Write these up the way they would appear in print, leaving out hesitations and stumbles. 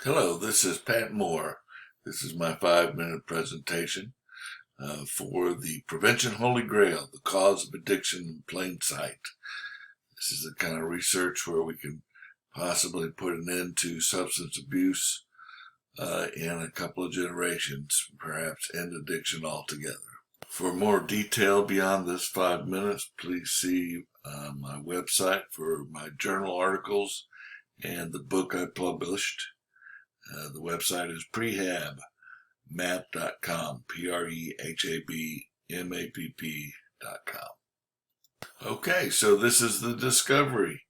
Hello, this is Pat Moore. This is my 5-minute presentation for the Prevention Holy Grail, the cause of addiction in plain sight. This is the kind of research where we can possibly put an end to substance abuse in a couple of generations, perhaps end addiction altogether. For more detail beyond this 5 minutes, please see my website for my journal articles and the book I published. The website is prehabmap.com, prehabmapp.com. Okay, so this is the discovery.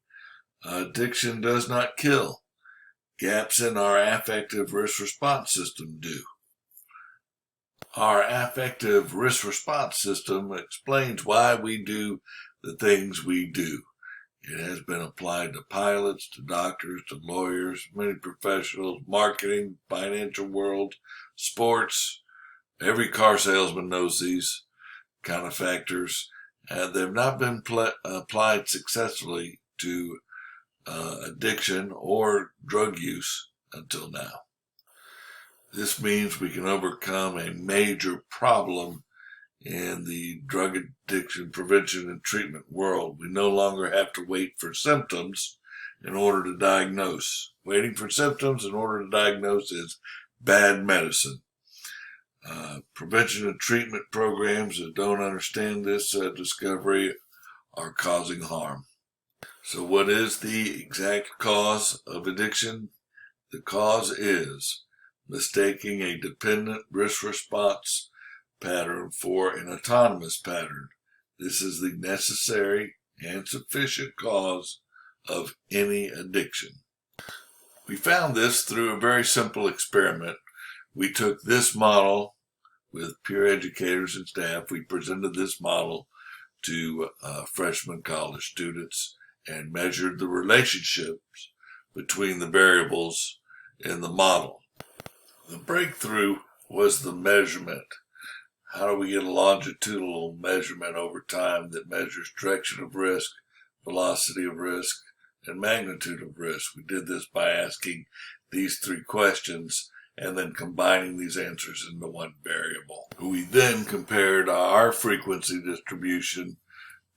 Addiction does not kill. Gaps in our affective risk response system do. Our affective risk response system explains why we do the things we do. It has been applied to pilots, to doctors, to lawyers, many professionals, marketing, financial world, sports. Every car salesman knows these kind of factors. They've not been applied successfully to addiction or drug use until now. This means we can overcome a major problem in the drug addiction prevention and treatment world. We no longer have to wait for symptoms in order to diagnose. Waiting for symptoms in order to diagnose is bad medicine. Prevention and treatment programs that don't understand this discovery are causing harm. So what is the exact cause of addiction? The cause is mistaking a dependent risk response pattern for an autonomous pattern. This is the necessary and sufficient cause of any addiction. We found this through a very simple experiment. We took this model with peer educators and staff. We presented this model to freshman college students and measured the relationships between the variables in the model. The breakthrough was the measurement. How do we get a longitudinal measurement over time that measures direction of risk, velocity of risk, and magnitude of risk? We did this by asking these 3 questions and then combining these answers into one variable. We then compared our frequency distribution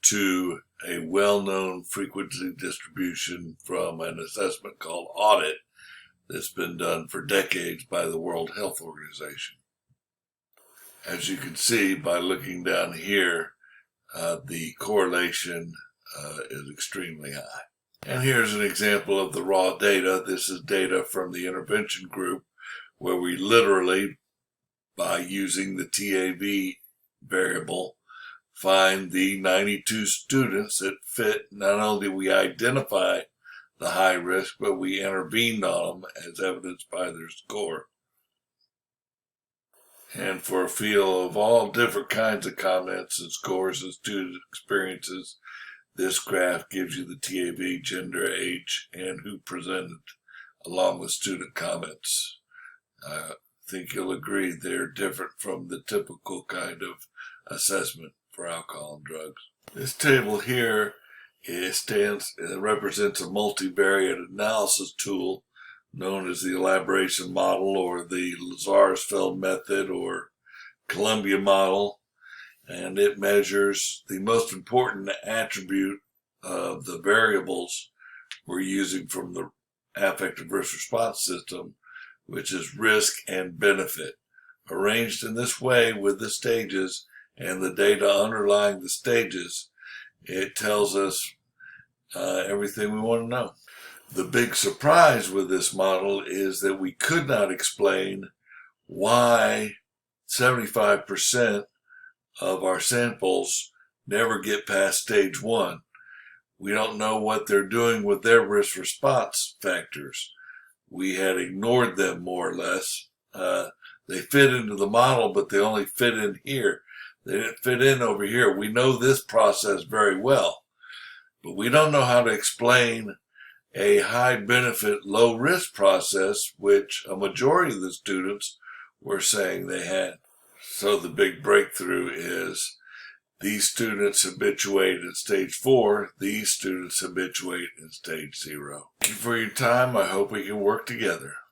to a well-known frequency distribution from an assessment called audit that's been done for decades by the World Health Organization. As you can see by looking down here, the correlation is extremely high. And here's an example of the raw data. This is data from the intervention group where we literally, by using the TAV variable, find the 92 students that fit. Not only did we identify the high risk, but we intervened on them as evidenced by their score. And for a field of all different kinds of comments and scores and student experiences, this graph gives you the TAV, gender, age, and who presented, along with student comments. I think you'll agree they're different from the typical kind of assessment for alcohol and drugs. This table here represents a multivariate analysis tool known as the elaboration model or the Lazarsfeld method or Columbia model, and it measures the most important attribute of the variables we're using from the affective risk response system, which is risk and benefit. Arranged in this way with the stages and the data underlying the stages, it tells us everything we want to know. The big surprise with this model is that we could not explain why 75% of our samples never get past stage 1. We don't know what they're doing with their risk response factors. We had ignored them more or less. They fit into the model, but they only fit in here. They didn't fit in over here. We know this process very well, but we don't know how to explain a high benefit, low risk process, which a majority of the students were saying they had. So the big breakthrough is these students habituate at stage 4, these students habituate in stage 0. Thank you for your time. I hope we can work together.